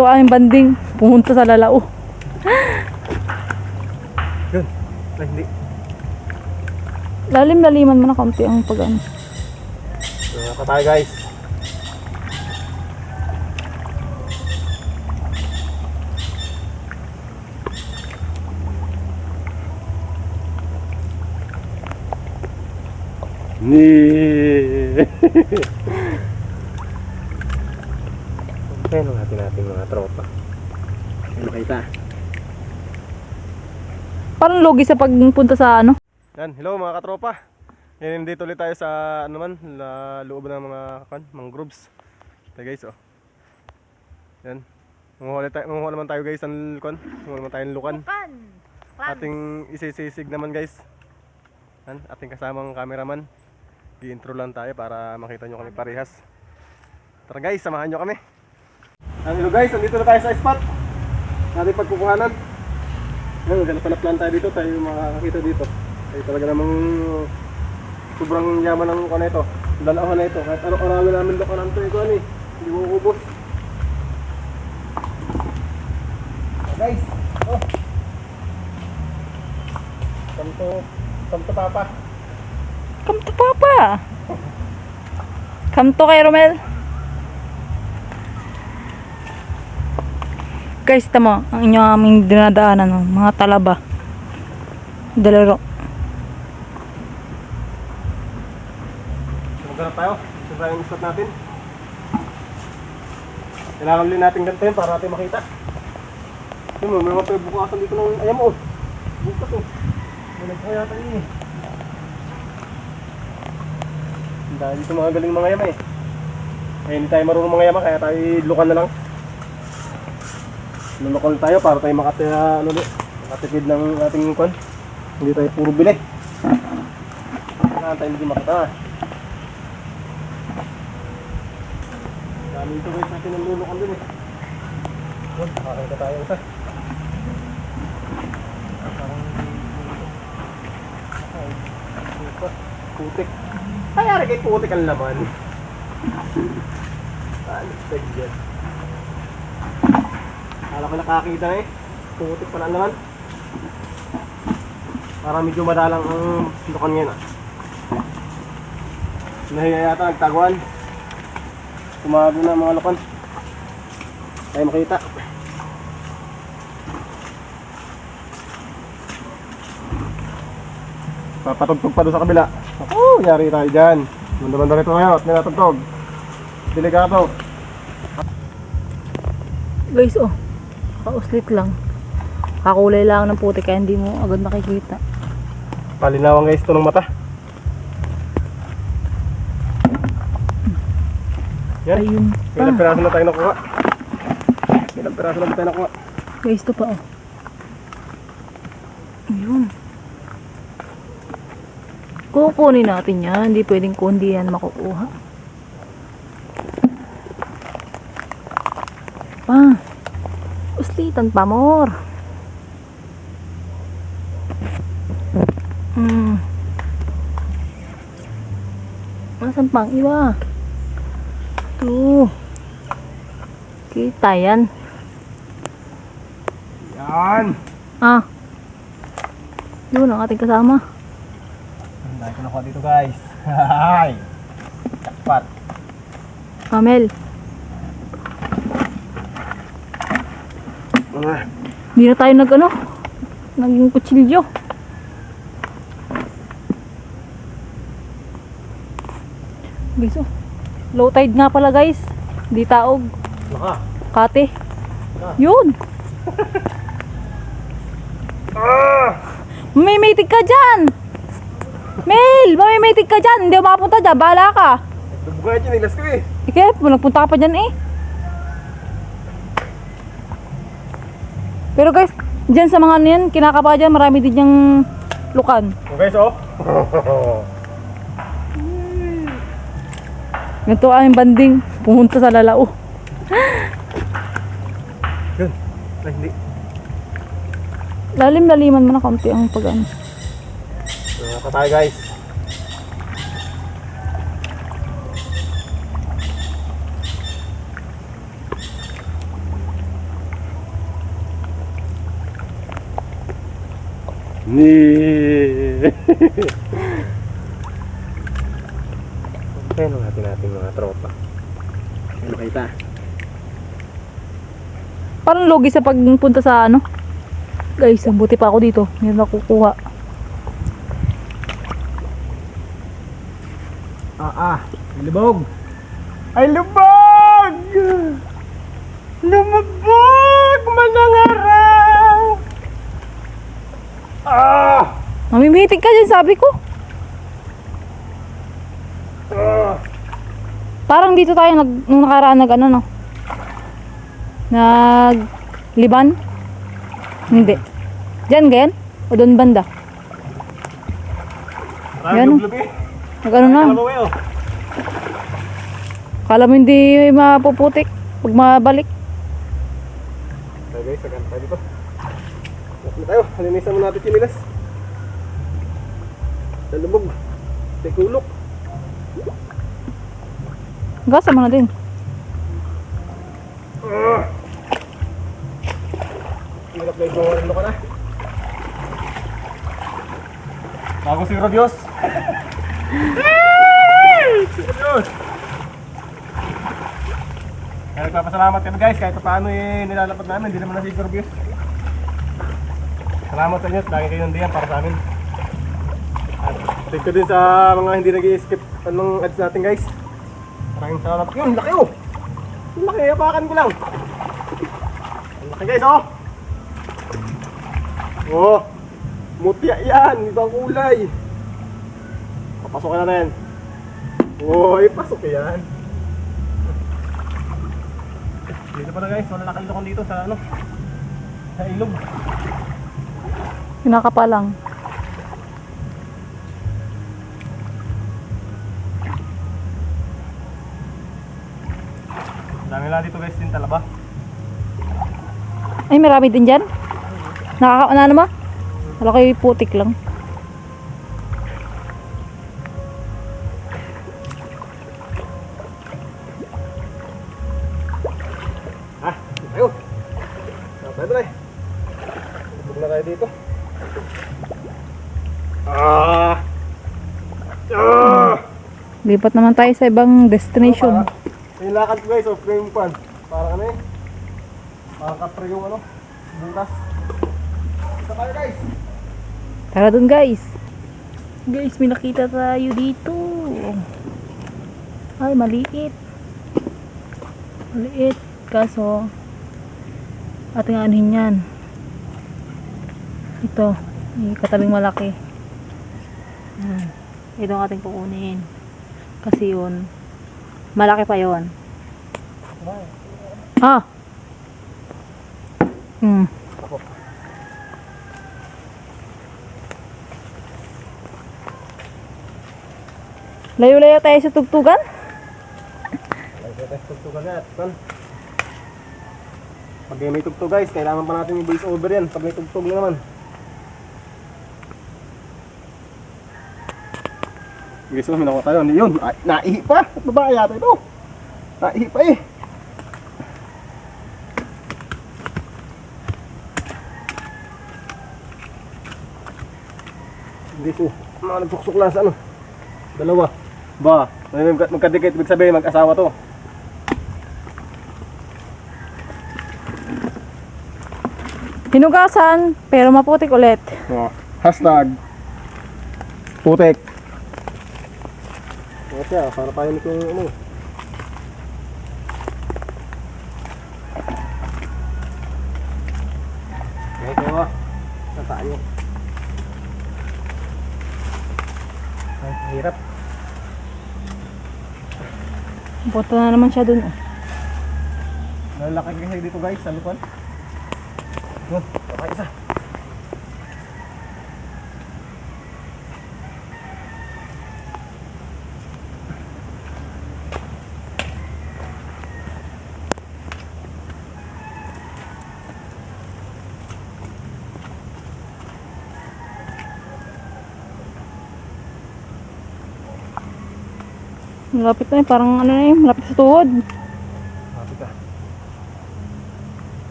Ito aming banding, pumunta sa Lalao. Yun. Ay, hindi. Lalim-laliman mo na kaunti ang pag-ano. Pa tayo guys. Peno natin mga tropa. Ano kita? Parang logi sa pagpunta sa ano. Yan, hello mga katropa. Yan, dito ulit tayo sa ano man, loob ng mga mangroves. Ito guys, oh. Yan. Manguhuli naman tayo guys ng lukan. Manguhuli naman tayo ng lukan. Ating isisisig naman guys. Yan, ating kasamang cameraman. I-intro lang tayo para makita nyo kami parehas. Tara guys, samahan nyo kami. Hello guys, nandito na tayo sa spot natin pagkukuhanan. Ganap lang tayo dito, tayo makakakita dito. Ay talaga namang sobrang yaman ng kuha na ito. Dalawa na ito, kahit araw-araw namin lukanan ito ito eh. Hindi mo ubos. Guys, oh. Kamto papa. Come to Papa. Come to kay Romel. Guys, tama ang inyong aming dinadaanan, no? Mga talaba. Dalaro. Maghanap tayo. Ito tayo yung spot natin. Kailangan ulit natin ganito yun para natin makita. Ito mo, may mga bukasan dito ng ayam mo. Bukas oh. May nagkaya yata yun eh. Dahil dito mga galing mga yama eh. Kaya hindi tayo marunong mga yama, kaya tayo lukan na lang. Lulukol tayo para tayo makatipid ng ating kwan. Hindi tayo puro bili. Kailangan tayo hindi makita. Dami ito guys natin ang lulukol din eh. Makakita tayo isa. Putik. Kaya kay putik ang laman. Alis dyan. Kala ko nakakita na eh. Putik pala ang laman. Para medyo madalang ang lukan ngayon ah. Nahiya yata nagtaguan. Tumago na mga lukan. Tayo makita. Papatugtog pa doon sa kabila. Oh, yari tayo dyan. Banda-banda rito ngayon at ninatugtog. Delikado. Guys, oh. Kauslit lang. Kakulay lang ng puti kaya hindi mo agad makikita. Palinawan guys ito ng mata. Yan. Ayun pa. Ilang piraso na tayo nakuha. Ilang piraso na tayo nakuha. Guys, ito pa, oh. Ayun. Kukunin natin yan. Hindi pwedeng kundi yan makukuha. Uslitan pa more. Masan pang iba? Ito. Kita yan. Yan. Yun ang ating kasama. Dahil ko nakuha dito guys. Hi. Jackpot. Amel. Hindi na tayo naging kutsilyo. Guys, oh. Low tide nga pala guys. Di taog. Laka. Kate. Yun. Mamimitig ka dyan. Mel, mamimitig ka dyan. Hindi ako makapunta dyan. Bahala ka. Bubuhay dyan, ilas ko eh. Ikep, nagpunta ka pa dyan eh. Pero guys, dyan sa mga niyan, kinakapa dyan, marami din yung lukan. So guys, oh. Ganito aming banding, pumunta sa Lalao. Yun. Ay, hindi. Lalim-laliman mo na kaunti ang pag-ano. Pa tayo guys. Ni. Kaya natin mga tropa. Ano kita? Parang logi sa pagpunta sa ano. Guys, ang buti pa ako dito. Meron ako kukuha. Lubog! Ay, lubog! Lumabog! Manangarang! Mamimitig ka dyan, sabi ko. Parang dito tayo nung nakaraan ano no. Liban? Hindi. Diyan ganyan? O doon banda? Yan. Ano na? Kala mo hindi mapuputik pag mabalik. Okay guys, sagana tayo dito. Lapit tayo, halinisan mo natin chinilas. Lubog. Tekulok. Gasa mo na din. Hirap na ito ka na. Bago si Rodios. Rodios! Kaya nagpapasalamat kami guys, kahit paano nilalapad namin, hindi naman na si Rodios. Salamat sa inyo, lagi kayo nandiyan para sa amin. At thank you din sa mga hindi nag-i-skip anong ads natin guys. Maraming salamat. Yun, laki oh! Yung laki, apakan ko lang. Ang laki guys oh! Oh! Mutya yan! Ibang kulay! Papasok na yan. Oh, pasok yan. Dito pala guys, wala nakalokon dito sa ano? Sa ilog. Pinakapa lang. Dami lang dito guys, din talaba. Ay, marami din dyan. Nakakauna naman. Wala kayo putik lang. Ayun! Tayo tayo. Bubog na tayo dito. Lipat naman tayo sa ibang destination. Yung lakad ko guys, off yung pan. Parang ano eh. Parang kapre yung ano. Butas. Isa tayo guys. Tara dun guys. Guys, may nakita tayo dito. Ay, maliit. Maliit. Kaso, ating anuhin yan. Ito. Yung katabing malaki. Ito ang ating kukunin. Kasi yun, malaki pa yun. Ah! Layo-layo tayo sa tugtugan? Layo tayo sa tugtugan na. Pag may tugtog guys, kailangan pa natin yung voice over yan. Pag may tugtog na naman. Guys, minawa tayo. Yun, naihi pa. Babae yata ito. Naihi pa eh. Guys, mga nagsuksok lang sa ano. Dalawa. Ba, magkadikit, ibig sabihin mag-asawa to. Hinugasan, pero maputik ulit. Hashtag putik. Okay, para tayo nito yung ano. Ito ah. Sa tayo. Ay, hirap. Punta na naman siya dun. Lalaki kasi dito guys, sa lupan. Yun, okay isa. Malapit na eh, parang ano na eh, malapit sa tuhod. Malapit ka.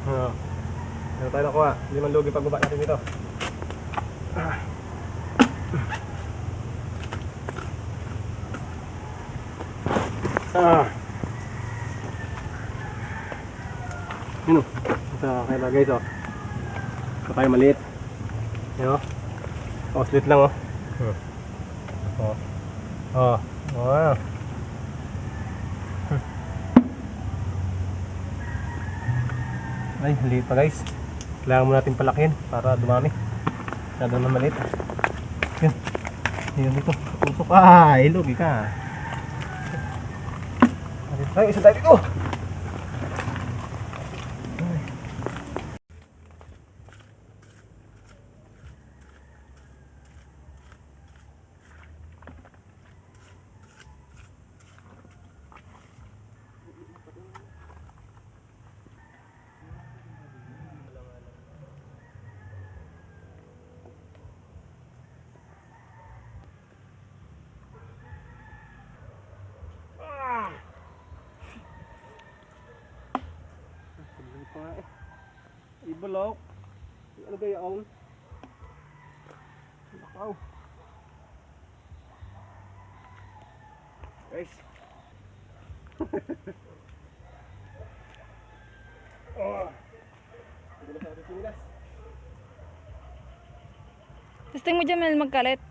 Ano tayo nakuha? Hindi man lugi pagbaba natin dito. Yun o. Ito kaya guys o. Ito tayo maliit. Yun o. Slit lang o. Wow. Ay, liit pa guys. Kailangan mo natin palakihin para dumami. Masyado naman maliit. Yun. Yun dito. Usok. Ilog ka. Ay, isa tayo dito. Ibulok. Ano kaya on? Nakaw. Guys. Hindi na sa Pilipinas. Testing mo dyan, Mel, magkalit.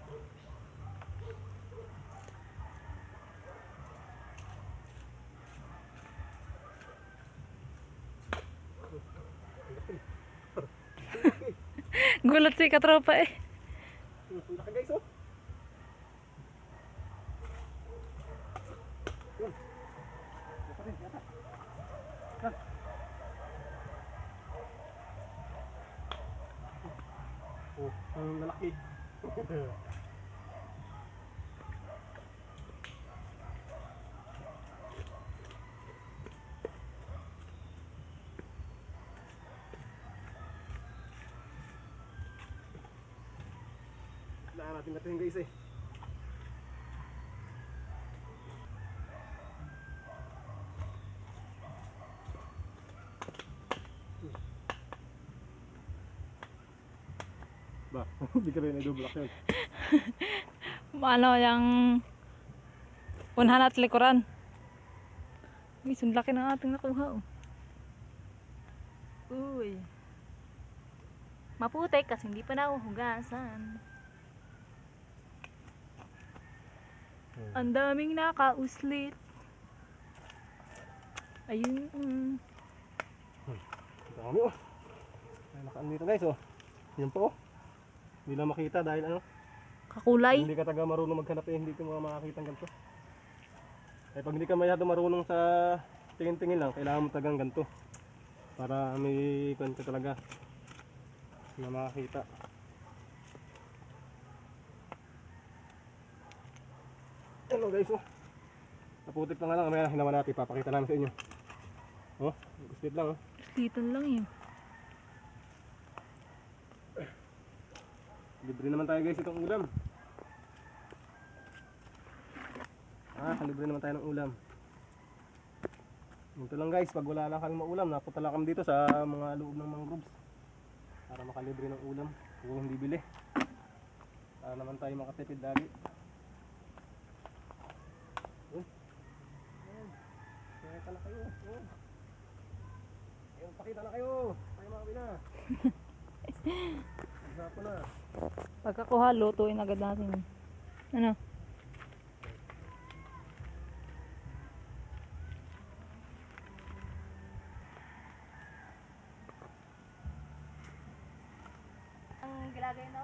Gulat si katropa eh. Laki guys oh. Yun. Yata rin, yata. Oh, ang lalaki. Kailangan natin natin guys eh. Ba, hindi ka rin i-double yun. Ano yung unahan at likuran. Uy, sunlaki ng ating nakuha oh. Uy. Maputik kasi hindi pa nahuhugasan. Ang daming nakauslit. Ayun. Dami oh. Ay, nakaan dito guys oh. Yan po oh. Hindi lang makita dahil ano. Kakulay. Hindi ka taga marunong maghanap eh, hindi ka makakita ng ganito. Eh pag hindi ka masyado marunong sa tingin-tingin lang, kailangan mo tagang ganito. Para may kwento talaga na makakita. Hello guys oh. Naputik na nga lang, may hinawa natin, papakita namin sa inyo. Oh, gusto lang oh. Litan lang yun. Libre naman tayo guys itong ulam. Libre naman tayo ng ulam. Ito lang guys, pag wala lang kaming maulam, napunta lang kami dito sa mga loob ng mangroves para makalibre ng ulam kung hindi bili. Para naman tayo makatipid lagi. Pakita na kayo. Pakita na kayo. Tayo mga kabina. Magsapo na. Pagkakuha, lutuin agad natin. Ano? Ang gilagay no?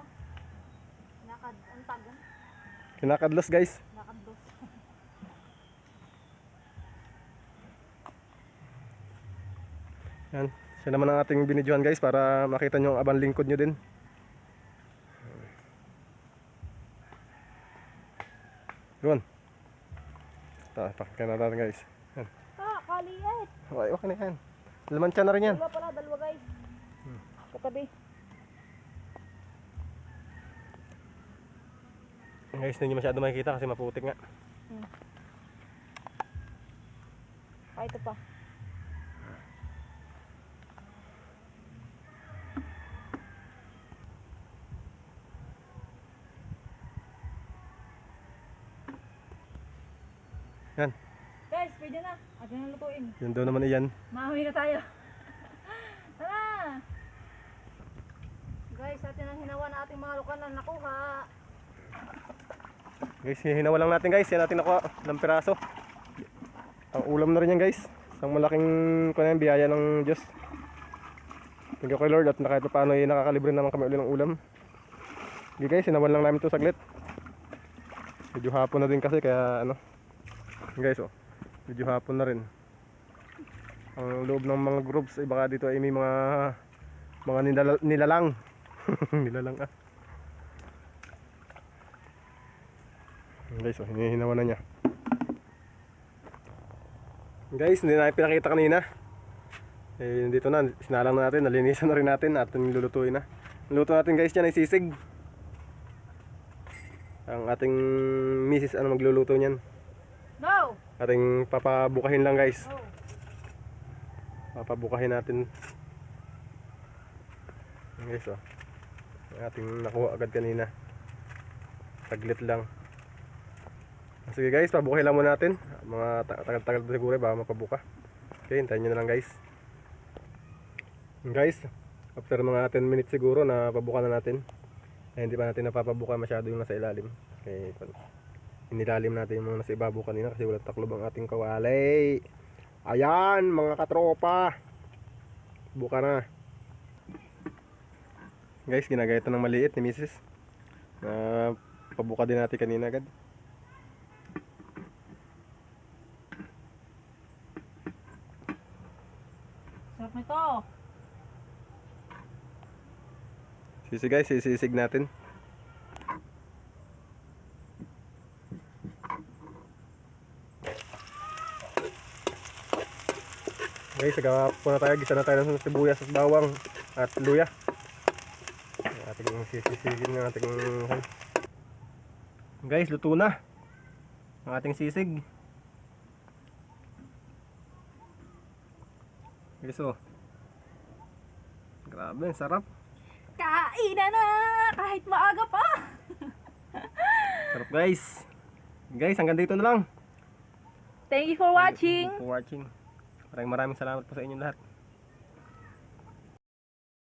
Nakad-untag. Kinakadlos guys. Nakadlos. Yan. Siya naman ang ating binidyohan guys para makita nyo ang abang lingkod nyo din. Yun. Pakita natin guys. Yan. Kaliit. Okay na yan. Laman na rin yan. Dalawa pala, dalawa guys. Katabi. Guys, hindi nyo masyado makikita kasi maputik nga. Ito pa. guys, pwede na. Atin na lutuin. Yun daw naman iyan. Mahawi na tayo. Tara! Guys, atin ang hinawa na ating mga lukan na nakuha. Guys, hinawa lang natin guys. Yan natin nakuha. Ilang piraso. Ang ulam na rin yan guys. Isang malaking biyaya ng Diyos. Thank you kay Lord at kahit pa paano nakakalibre naman kami ulit ng ulam. Okay guys, hinawan lang namin ito saglit. Medyo hapon na din kasi kaya ano. Guys, oh. Medyo hapon na rin. Ang loob ng mga groups ay baka dito ay may mga nilalang. Nilalang ah. Guys, oh, hinihinawan na niya. Guys, hindi na pinakita kanina. Eh, dito na, sinalang na natin, nalinisan na rin natin at nilulutuin na. Niluto natin guys yan ay sisig. Ang ating misis ano magluluto niyan. No! Ating papabukahin lang guys. Oh. Papabukahin natin. Yan guys oh. Ang ating nakuha agad kanina. Saglit lang. Sige guys, pabukahin lang muna natin. Mga tagal-tagal siguro baka mapabuka. Okay, hintayin nyo na lang guys. Guys, after mga 10 minutes siguro na pabuka na natin. Eh, hindi pa natin napapabuka masyado yung nasa ilalim. Okay, inilalim natin yung mga nasa ibabaw kanina kasi walang taklob ang ating kawali. Ayan mga katropa. Buka na. Guys, ginagaya ito ng maliit ni Mrs. Pabuka din natin kanina agad. Sarap nito. Sisig guys, sisig natin. Guys, sagawa po na tayo. Gisa na tayo ng sibuyas at bawang at luya. Ating sisisigin ng ating guys, luto na ang ating sisig. Guys, oh. Grabe, sarap. Kainan na! Kahit maaga pa! Sarap guys. Guys, hanggang dito na lang. Thank you for watching! Thank you for watching. Maraming salamat po sa inyong lahat.